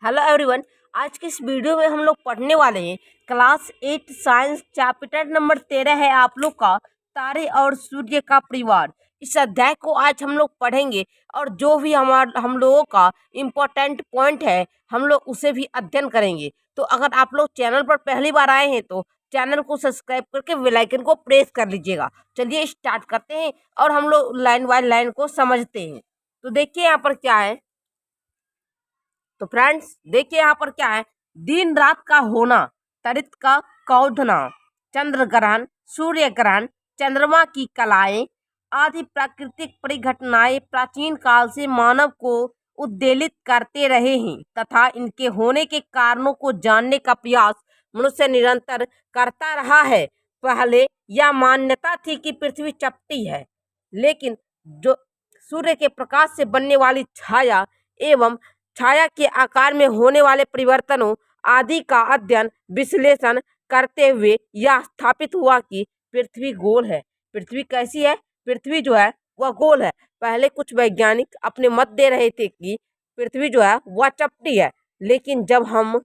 Hello everyone. आज के इस वीडियो में हम लोग पढ़ने वाले हैं क्लास 8 साइंस चैप्टर नंबर 13 है आप लोग का तारे और सूर्य का परिवार। इस अध्याय को आज हम लोग पढ़ेंगे और जो भी हम लोगों का इम्पोर्टेंट पॉइंट है हम लोग उसे भी अध्ययन करेंगे। तो अगर आप लोग चैनल पर पहली बार आए हैं तो चैनल को सब्सक्राइब करके बेल आइकन को प्रेस कर लीजिएगा। चलिए स्टार्ट करते हैं और हम लोग लाइन बाय लाइन को समझते हैं। तो देखिए यहाँ पर क्या है। तो फ्रेंड्स देखिए यहाँ पर क्या है। दिन रात का होना, तरित का कौधना, चंद्र ग्रहण, सूर्य ग्रहण, चंद्रमा की कलाएं आदि प्राकृतिक परिघटनाएं प्राचीन काल से मानव को उद्वेलित करते रहे हैं तथा इनके होने के कारणों को जानने का प्रयास मनुष्य निरंतर करता रहा है। पहले यह मान्यता थी कि पृथ्वी चपटी है, लेकिन जो सूर्य के प्रकाश से बनने वाली छाया एवं छाया के आकार में होने वाले परिवर्तनों आदि का अध्ययन विश्लेषण करते हुए यह स्थापित हुआ कि पृथ्वी गोल है। पृथ्वी कैसी है? पृथ्वी जो है वह गोल है। पहले कुछ वैज्ञानिक अपने मत दे रहे थे कि पृथ्वी जो है वह चपटी है, लेकिन जब हम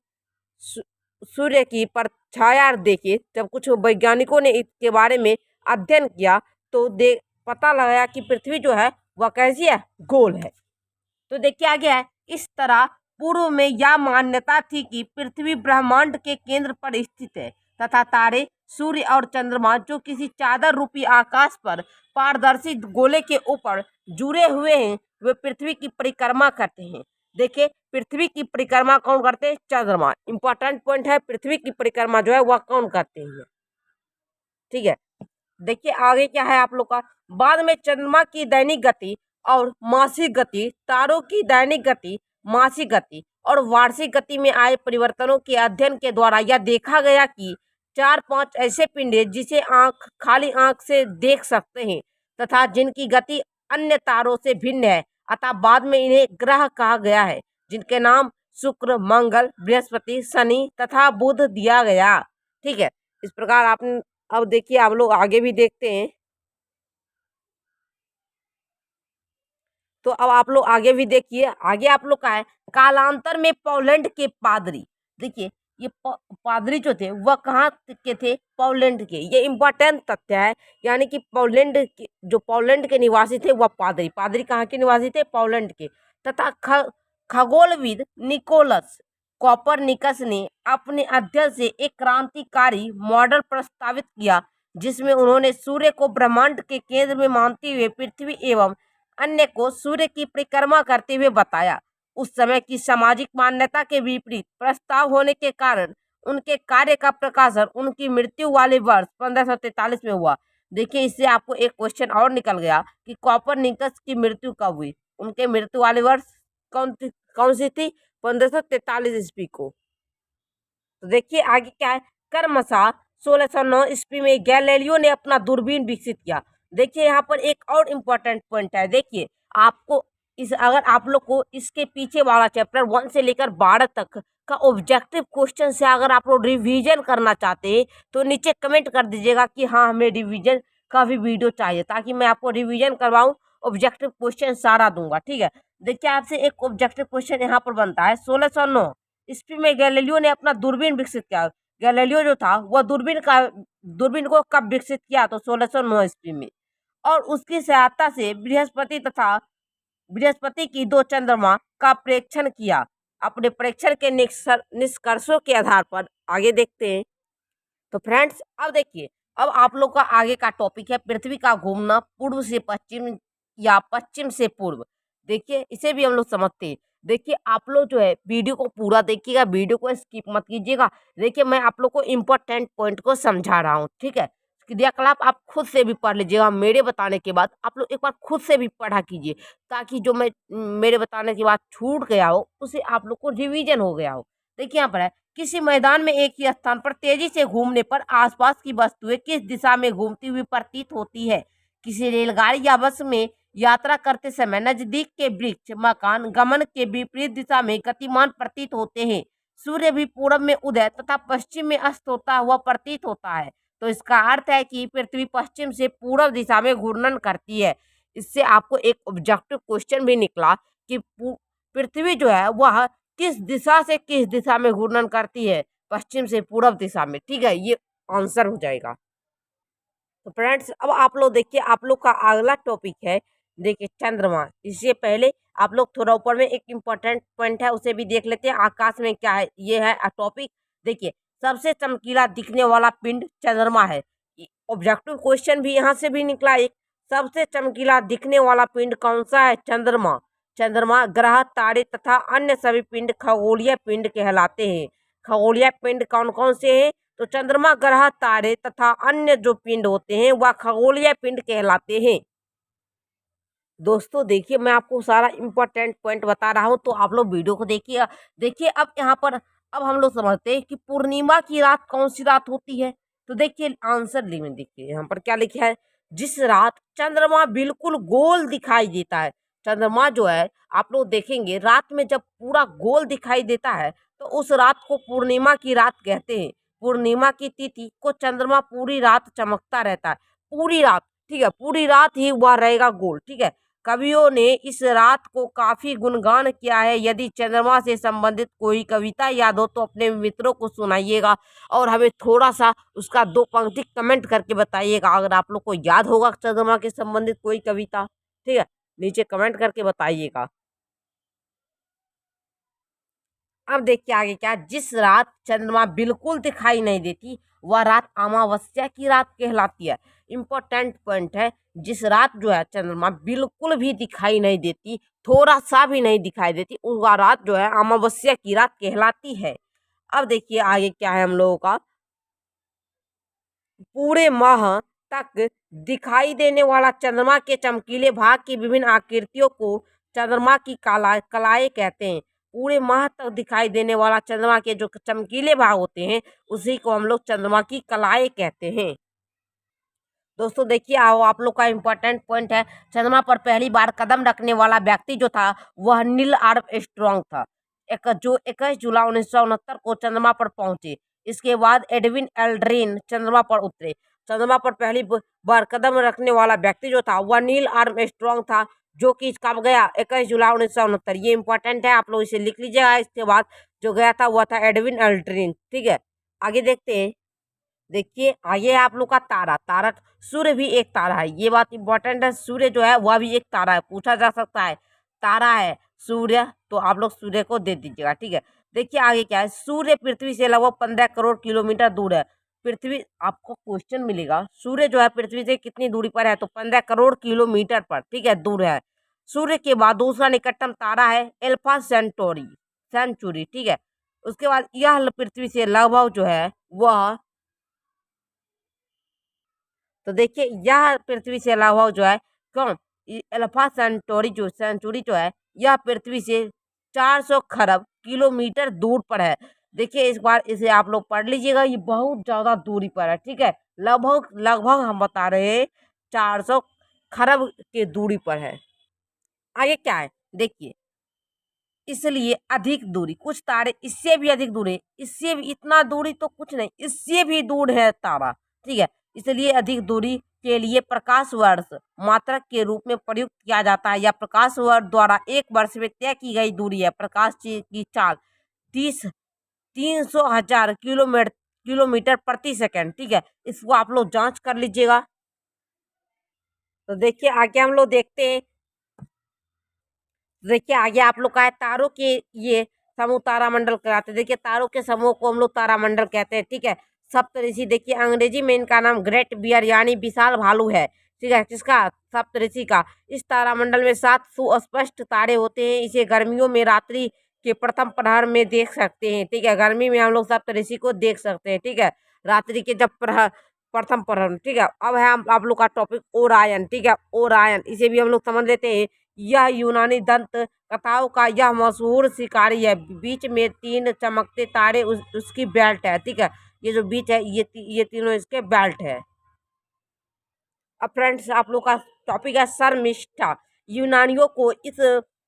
सूर्य की परछाया देखे, जब कुछ वैज्ञानिकों ने इसके बारे में अध्ययन किया तो पता लगाया कि पृथ्वी जो है वह कैसी है? गोल है। तो देखिए आगे है। इस तरह पूर्व में यह मान्यता थी कि पृथ्वी ब्रह्मांड के केंद्र पर स्थित है तथा तारे, सूर्य और चंद्रमा जो किसी चादर रूपी आकाश पर पारदर्शी गोले के ऊपर जुड़े हुए हैं वे पृथ्वी की परिक्रमा करते हैं। देखिए पृथ्वी की परिक्रमा कौन करते हैं? चंद्रमा। इंपॉर्टेंट पॉइंट है, पृथ्वी की परिक्रमा जो है वह कौन करते हैं। ठीक है, देखिए आगे क्या है आप लोग का। बाद में चंद्रमा की दैनिक गति और मासिक गति, तारों की दैनिक गति, मासिक गति और वार्षिक गति में आए परिवर्तनों के अध्ययन के द्वारा यह देखा गया कि 4-5 ऐसे पिंड हैं जिसे खाली आंख से देख सकते हैं तथा जिनकी गति अन्य तारों से भिन्न है। अतः बाद में इन्हें ग्रह कहा गया है, जिनके नाम शुक्र, मंगल, बृहस्पति, शनि तथा बुध दिया गया। ठीक है, इस प्रकार आपने अब देखिए आप लोग आगे भी देखते हैं। तो अब आप लोग आगे भी देखिए। आगे आप लोग का है कालांतर में पोलैंड के पादरी। देखिए ये पादरी जो थे वह कहाँ के थे? पोलैंड के। ये इम्पोर्टेंट तथ्य है, यानी कि पोलैंड के जो पोलैंड के निवासी थे वह पादरी कहाँ के निवासी थे? पोलैंड के। तथा खगोलविद निकोलस कॉपरनिकस ने अपने अध्ययन से एक क्रांतिकारी मॉडल प्रस्तावित किया जिसमें उन्होंने सूर्य को ब्रह्मांड के केंद्र में मानते हुए पृथ्वी एवं अन्य को सूर्य की परिक्रमा करते हुए बताया। उस समय की सामाजिक मान्यता के विपरीत प्रस्ताव होने के कारण उनके कार्य का प्रकाशन उनकी मृत्यु वाले वर्ष 1543 में हुआ। देखिए इससे आपको एक क्वेश्चन और निकल गया कि कॉपरनिकस की मृत्यु कब हुई। उनके मृत्यु वाले वर्ष कौन सी थी? 1543 ईस्वी को। तो देखिए आगे क्या है। क्रमशः 1609 ईस्वी में गैलीलियो ने अपना दूरबीन विकसित किया। देखिए यहाँ पर एक और इम्पोर्टेंट पॉइंट है। देखिए आपको अगर आप लोग को इसके पीछे वाला चैप्टर 1 से लेकर 12 तक का ऑब्जेक्टिव क्वेश्चन से अगर आप लोग रिवीजन करना चाहते हैं तो नीचे कमेंट कर दीजिएगा कि हाँ हमें रिवीजन का भी वीडियो चाहिए, ताकि मैं आपको रिवीजन करवाऊँ, ऑब्जेक्टिव क्वेश्चन सारा दूंगा। ठीक है, देखिए आपसे एक ऑब्जेक्टिव क्वेश्चन यहाँ पर बनता है। 1609 ईस्वी में गैलीलियो ने अपना दूरबीन विकसित किया। गैलीलियो जो था वह दूरबीन को कब विकसित किया? तो 1609 ईस्वी में। और उसकी सहायता से बृहस्पति की 2 चंद्रमा का प्रेक्षण किया। अपने प्रेक्षण के निष्कर्षों के आधार पर आगे देखते हैं। तो फ्रेंड्स अब देखिए, अब आप लोग का आगे का टॉपिक है पृथ्वी का घूमना पूर्व से पश्चिम या पश्चिम से पूर्व। देखिए इसे भी हम लोग समझते हैं। देखिए आप लोग जो है वीडियो को पूरा देखिएगा, वीडियो को स्किप मत कीजिएगा। देखिए मैं आप लोग को इम्पोर्टेंट पॉइंट को समझा रहा हूँ। ठीक है, क्रियाकलाप आप खुद से भी पढ़ लीजिएगा। मेरे बताने के बाद आप लोग एक बार खुद से भी पढ़ा कीजिए, ताकि जो मैं मेरे बताने के बाद छूट गया हो उसे आप लोग को रिवीजन हो गया हो। देखिए यहाँ पर है किसी मैदान में एक ही स्थान पर तेजी से घूमने पर आसपास की वस्तुएं किस दिशा में घूमती हुई प्रतीत होती है? किसी रेलगाड़ी या बस में यात्रा करते समय नजदीक के वृक्ष, मकान गमन के विपरीत दिशा में गतिमान प्रतीत होते हैं। सूर्य भी पूरब में उदय तथा पश्चिम में अस्त होता हुआ प्रतीत होता है। तो इसका अर्थ है कि पृथ्वी पश्चिम से पूर्व दिशा में घूर्णन करती है। इससे आपको एक ऑब्जेक्टिव क्वेश्चन भी निकला कि पृथ्वी जो है वह किस दिशा से किस दिशा में घूर्णन करती है? पश्चिम से पूर्व दिशा में। ठीक है, ये आंसर हो जाएगा। तो फ्रेंड्स अब आप लोग देखिए, आप लोग का अगला टॉपिक है, देखिए चंद्रमा। इससे पहले आप लोग थोड़ा ऊपर में एक इम्पोर्टेंट पॉइंट है, उसे भी देख लेते हैं। आकाश में क्या है, ये है टॉपिक। देखिए, सबसे चमकीला दिखने वाला पिंड चंद्रमा है। ऑब्जेक्टिव क्वेश्चन भी यहाँ से भी निकला एक। सबसे चमकीला दिखने वाला पिंड कौन सा है? चंद्रमा। चंद्रमा ग्रह, तारे तथा अन्य सभी पिंड खगोलीय पिंड कहलाते हैं। खगोलीय पिंड कौन कौन से हैं? तो चंद्रमा, ग्रह, तारे तथा अन्य जो पिंड होते हैं वह खगोलीय पिंड कहलाते हैं। दोस्तों देखिए, मैं आपको सारा इम्पोर्टेंट पॉइंट बता रहा हूँ, तो आप लोग वीडियो को देखिए। देखिए अब यहाँ पर अब हम लोग समझते हैं कि पूर्णिमा की रात कौन सी रात होती है। तो देखिए आंसर में देखिए यहाँ पर क्या लिखा है, जिस रात चंद्रमा बिल्कुल गोल दिखाई देता है। चंद्रमा जो है, आप लोग देखेंगे रात में जब पूरा गोल दिखाई देता है तो उस रात को पूर्णिमा की रात कहते हैं। पूर्णिमा की तिथि को चंद्रमा पूरी रात चमकता रहता है, पूरी रात। ठीक है, पूरी रात ही वह रहेगा गोल। ठीक है, कवियों ने इस रात को काफी गुणगान किया है। यदि चंद्रमा से संबंधित कोई कविता याद हो तो अपने मित्रों को सुनाइएगा और हमें थोड़ा सा उसका 2 पंक्ति कमेंट करके बताइएगा। अगर आप लोग को याद होगा चंद्रमा के संबंधित कोई कविता, ठीक है, नीचे कमेंट करके बताइएगा। अब देखिए आगे क्या, जिस रात चंद्रमा बिल्कुल दिखाई नहीं देती वह रात अमावस्या की रात कहलाती है। इम्पोर्टेंट पॉइंट है, जिस रात जो है चंद्रमा बिल्कुल भी दिखाई नहीं देती, थोड़ा सा भी नहीं दिखाई देती, वह रात जो है अमावस्या की रात कहलाती है। अब देखिए आगे क्या है हम लोगों का, पूरे माह तक दिखाई देने वाला चंद्रमा के चमकीले भाग की विभिन्न आकृतियों को चंद्रमा की कलाएं कहते हैं। पूरे माह तक दिखाई देने वाला चंद्रमा के जो चमकीले भाग होते हैं उसी को हम लोग चंद्रमा की कलाएं कहते हैं। दोस्तों देखिए, आओ आप लोग का इम्पोर्टेंट पॉइंट है, चंद्रमा पर पहली बार कदम रखने वाला व्यक्ति जो था वह नील आर्मस्ट्रॉन्ग था, जो 21 जुलाई 1969 को चंद्रमा पर पहुंचे। इसके बाद एडविन एल्ड्रिन चंद्रमा पर उतरे। चंद्रमा पर पहली बार कदम रखने वाला व्यक्ति जो था वह नील आर्मस्ट्रॉन्ग था, जो कि कब गया? 21 जुलाई 1969। ये इंपॉर्टेंट है, आप लोग इसे लिख लीजिएगा। इसके बाद जो गया था वह था एडविन एल्ड्रिन। ठीक है, आगे देखते हैं। देखिए आगे आप लोग का तारा, तारा सूर्य भी एक तारा है, ये बात इंपॉर्टेंट है। सूर्य जो है वह भी एक तारा है, पूछा जा सकता है तारा है सूर्य, तो आप लोग सूर्य को दे दीजिएगा। ठीक है, देखिए आगे क्या है, सूर्य पृथ्वी से लगभग 15 करोड़ किलोमीटर दूर है। पृथ्वी, आपको क्वेश्चन मिलेगा सूर्य जो है पृथ्वी से कितनी दूरी पर है, तो 15 करोड़ किलोमीटर पर, ठीक है, दूर है। सूर्य के बाद दूसरा निकटतम तारा है एल्फा सेंटोरी सेंचुरी। ठीक है, उसके बाद यह पृथ्वी से लगभग जो है वह, तो देखिए यह पृथ्वी से लगभग जो है, कौन, अल्फा सेंचुरी जो है यह पृथ्वी से 400 खरब किलोमीटर दूर पर है। देखिए इस बार इसे आप लोग पढ़ लीजिएगा, ये बहुत ज्यादा दूरी पर है। ठीक है, लगभग लगभग हम बता रहे हैं 400 खरब के दूरी पर है। आगे क्या है देखिए, इसलिए अधिक दूरी, कुछ तारे इससे भी अधिक दूर है, इससे भी, इतना दूरी तो कुछ नहीं, इससे भी दूर है तारा। ठीक है, इसलिए अधिक दूरी के लिए प्रकाश वर्ष मात्रक के रूप में प्रयुक्त किया जाता है, या प्रकाश वर्ष द्वारा एक वर्ष में तय की गई दूरी है। प्रकाश की चाल 300,000 किलोमीटर प्रति सेकंड। ठीक है, इसको आप लोग जांच कर लीजिएगा। तो देखिए आगे हम लोग देखते हैं। देखिए आगे आप लोग का है, तारों के ये समूह तारामंडल कहलाते हैं। देखिए तारों के समूह को हम लोग तारामंडल कहते हैं। ठीक है, सप्तऋषि, देखिए अंग्रेजी में इनका नाम ग्रेट बियर यानी विशाल भालू है। ठीक है, किसका? सप्तऋषि का। इस तारामंडल में 7 सुस्पष्ट तारे होते हैं। इसे गर्मियों में रात्रि के प्रथम प्रहर में देख सकते हैं। ठीक है, गर्मी में हम लोग सप्तऋषि को देख सकते हैं। ठीक है, रात्रि के जब प्रथम प्रहर। ठीक है, अब है हम आप लोग का टॉपिक ओरायन। ठीक है, ओरायन, इसे भी हम लोग समझ लेते हैं। यह यूनानी दंत कथाओं का यह मशहूर शिकारी है। बीच में 3 चमकते तारे उसकी बेल्ट है। ठीक है, ये जो बीच है ये तीनों इसके बेल्ट है। अब फ्रेंड्स आप लोग का टॉपिक है शर्मिष्ठा। यूनानियों को इस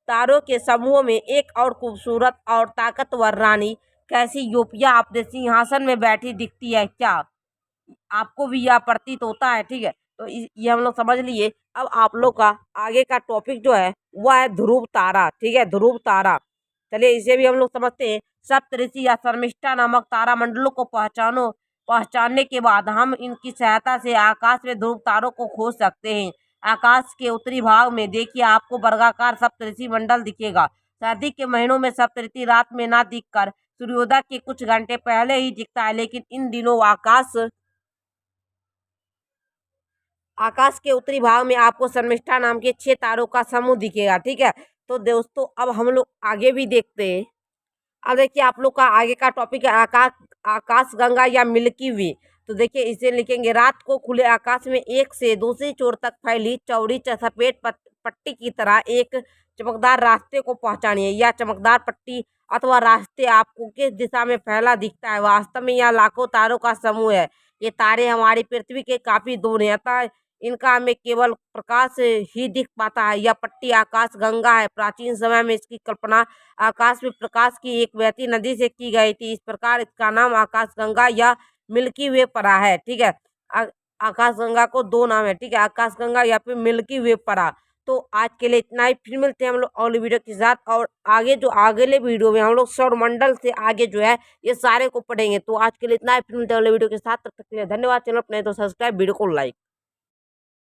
तारों के समूह में एक और खूबसूरत और ताकतवर रानी कैसियोपिया अपने सिंहासन में बैठी दिखती है। क्या आपको भी यह प्रतीत होता है? ठीक है, तो ये हम लोग समझ लिए। अब आप लोग का आगे का टॉपिक जो है वह है ध्रुव तारा। ठीक है, ध्रुव तारा। चलिए इसे भी हम लोग समझते हैं। सप्तऋषि या शर्मिष्ठा नामक तारामंडलों को पहचानने के बाद हम इनकी सहायता से आकाश में ध्रुव तारों को खोज सकते हैं। आकाश के उत्तरी भाग में देखिए आपको वर्गाकार सप्तऋषि मंडल दिखेगा। सर्दी के महीनों में सप्तऋषि रात में ना दिखकर सूर्योदय के कुछ घंटे पहले ही दिखता है, लेकिन इन दिनों आकाश के उत्तरी भाग में आपको शर्मिष्ठा नाम के 6 तारों का समूह दिखेगा। ठीक है, तो दोस्तों अब हम लोग आगे भी देखते हैं। अब देखिए आप लोग का आगे का टॉपिक है आकाश गंगा या मिल्की वे। तो देखिए इसे लिखेंगे, रात को खुले आकाश में एक से दूसरी छोर तक फैली चौड़ी सफेद पट्टी की तरह एक चमकदार रास्ते को पहचानिए। यह चमकदार पट्टी अथवा रास्ते आपको किस दिशा में फैला दिखता है? वास्तव में यह लाखों तारों का समूह है। ये तारे हमारी पृथ्वी के काफी दूर हैं, अतः इनका हमें केवल प्रकाश ही दिख पाता है। यह पट्टी आकाश गंगा है। प्राचीन समय में इसकी कल्पना आकाश में प्रकाश की एक बहती नदी से की गई थी। इस प्रकार इसका नाम आकाश गंगा या मिल्की वे पड़ा है। ठीक है, आकाश गंगा को 2 नाम है। ठीक है, आकाश गंगा या फिर मिल्की वे पड़ा। तो आज के लिए इतना ही, फिर मिलते हैं हम लोग अगले वीडियो के साथ। और आगे जो अगले वीडियो में हम लोग सौरमंडल से आगे जो है ये सारे को पढ़ेंगे। तो आज के लिए इतना ही, फिर मिलते हैं अगले वीडियो के साथ। तब तक के लिए धन्यवाद। चैनल अपने तो सब्सक्राइब, वीडियो को लाइक।